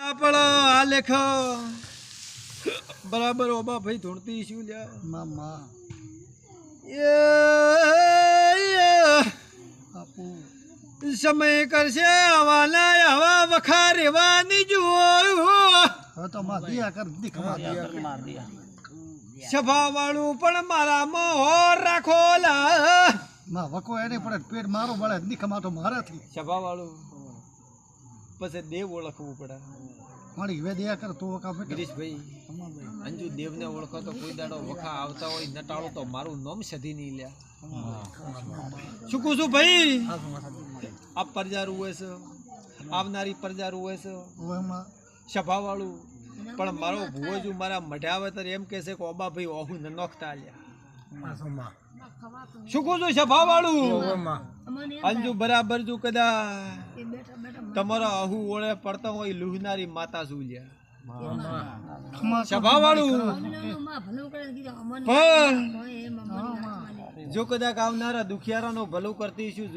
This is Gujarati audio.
આપડે આ લેખ બરાબર ઓબા ભાઈ ધૂણતી શું લ્યા મામા આપુ સમય કરશે આવાના આવા વખા રેવાની જોયું હવે તો માં દિયા કર દીખ સભા વાળું પણ મારા મોહર રાખો લા માં વકો એને પડે પેટ મારો બળે દીખ માં તો મારાથી સભા વાળું પછી દેવ ઓળખવું પડે મારી હવે દિયા કર તો વકા બેટા ગિરીશભાઈ અંજુ દેવને ઓળખો તો કોઈ દાડો વખા આવતા હોય નટાળો તો મારું નામ સધી નહીં લ્યા શું કહું છું ભાઈ આ પરજારું હોય છે આવનારી પરજારું હોય છે ઓમાં સભા વાળું પણ મારો ભુવજુ મારા મઢાવતર એમ કહે છે કે ઓબા ભાઈ ઓહું ન નોખતા લ્યા શું કહું છું સભા વાળું અંજુ બરાબર જો કદાચ તમારા અહુ ઓળે પડતા હોય લુહનારી માતા શું લ્યા સભા વાળું પણ જો કદાચ આવનારા દુખિયારાનો ભલું કરતી શું